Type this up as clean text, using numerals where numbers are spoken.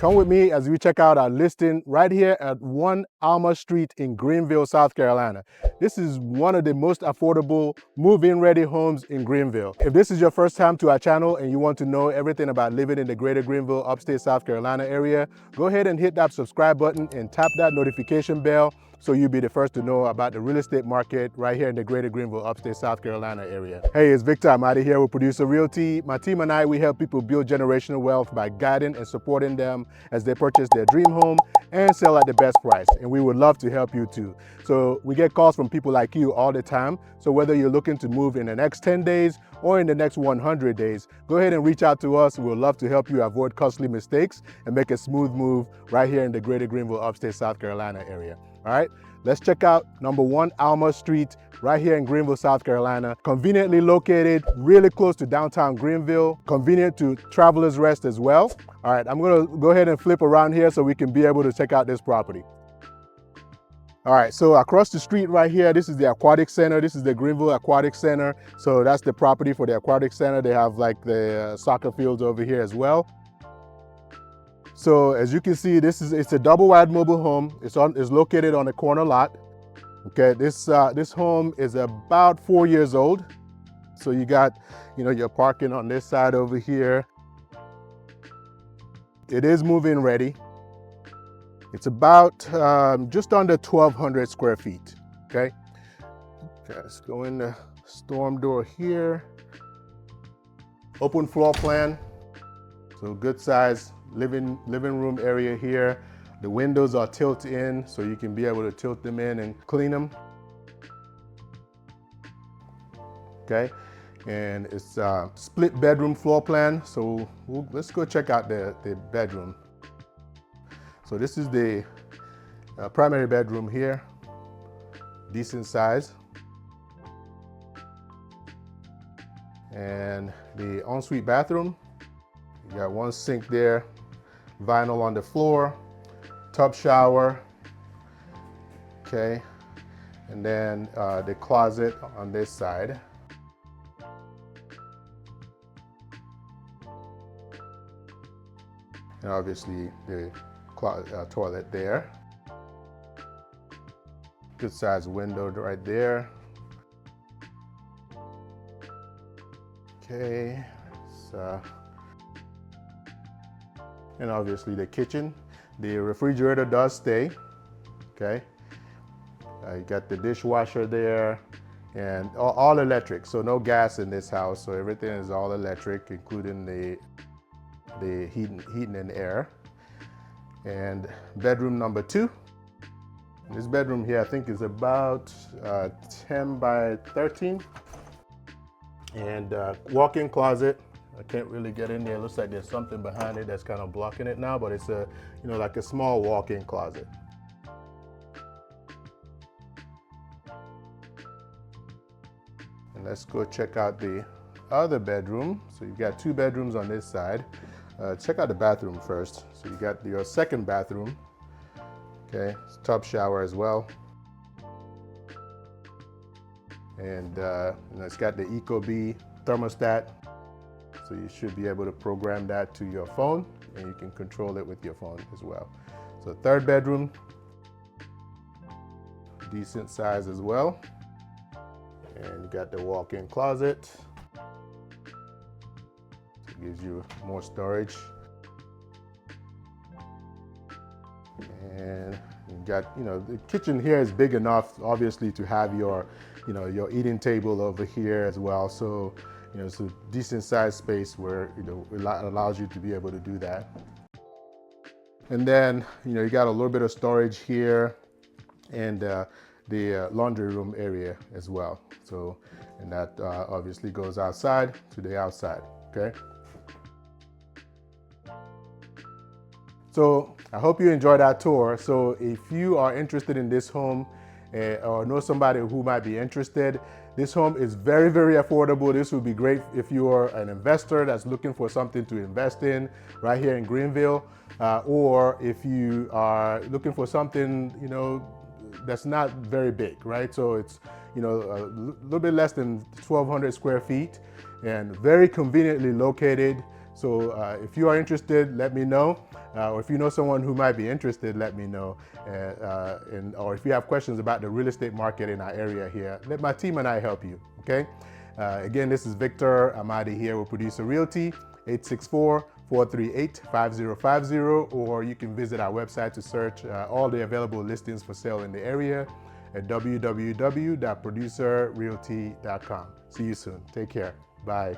Come with me as we check out our listing right here at 1 Alma Street in Greenville, South Carolina. This is one of the most affordable move-in ready homes in Greenville. If this is your first time to our channel and you want to know everything about living in the greater Greenville, upstate South Carolina area, go ahead and hit that subscribe button and tap that notification bell so you'll be the first to know about the real estate market right here in the greater Greenville, upstate South Carolina area. Hey, it's Victor. I'm out of here with Producer Realty. My team and I, we help people build generational wealth by guiding and supporting them as they purchase their dream home and sell at the best price. And we would love to help you too. So we get calls from people like you all the time. So whether you're looking to move in the next 10 days or in the next 100 days, go ahead and reach out to us. We'd love to help you avoid costly mistakes and make a smooth move right here in the greater Greenville, upstate South Carolina area. All right, let's check out number 1 Alma Street right here in Greenville, South Carolina. Conveniently located, really close to downtown Greenville, convenient to Travelers Rest as well. All right, I'm gonna go ahead and flip around here so we can be able to check out this property. All right, so across the street right here, this is the Aquatic Center. This is the Greenville Aquatic Center. So that's the property for the Aquatic Center. They have like the soccer fields over here as well. So as you can see, it's a double wide mobile home. It's located on a corner lot. Okay, this home is about 4 years old. So you got, your parking on this side over here. It is move-in ready. It's about just under 1,200 square feet. Okay, let's go in the storm door here. Open floor plan. So good size living room area here. The windows are tilt in, so you can be able to tilt them in and clean them. Okay, and it's a split bedroom floor plan. So let's go check out the bedroom. So this is the primary bedroom here, decent size. And the ensuite bathroom. You got one sink there, vinyl on the floor, tub shower, okay, and then the closet on this side. And obviously the toilet there. Good size window right there. Okay, and obviously the kitchen. The refrigerator does stay, okay. You got the dishwasher there and all electric, so no gas in this house, so everything is all electric, including the heating and air. And bedroom number 2. This bedroom here I think is about 10 by 13. And walk-in closet. I can't really get in there. It looks like there's something behind it that's kind of blocking it now, but it's a, like a small walk-in closet. And let's go check out the other bedroom. So you've got 2 bedrooms on this side. Check out the bathroom first. So you got your second bathroom. Okay, it's tub shower as well. And it's got the Ecobee thermostat. So you should be able to program that to your phone, and you can control it with your phone as well. So third bedroom, decent size as well. And you got the walk-in closet. It gives you more storage. And you got, the kitchen here is big enough, obviously, to have your, your eating table over here as well. So, it's a decent sized space where, it allows you to be able to do that. And then, you got a little bit of storage here and the laundry room area as well. So, and that obviously goes outside to the outside, okay? So I hope you enjoyed our tour. So if you are interested in this home or know somebody who might be interested, this home is very, very affordable. This would be great if you are an investor that's looking for something to invest in right here in Greenville, or if you are looking for something, that's not very big, right? So it's, a little bit less than 1,200 square feet and very conveniently located. So if you are interested, let me know. Or if you know someone who might be interested, let me know. Or if you have questions about the real estate market in our area here, let my team and I help you, okay? Again, this is Victor Amadi here with Producer Realty, 864-438-5050, or you can visit our website to search all the available listings for sale in the area at www.producerrealty.com. See you soon. Take care. Bye.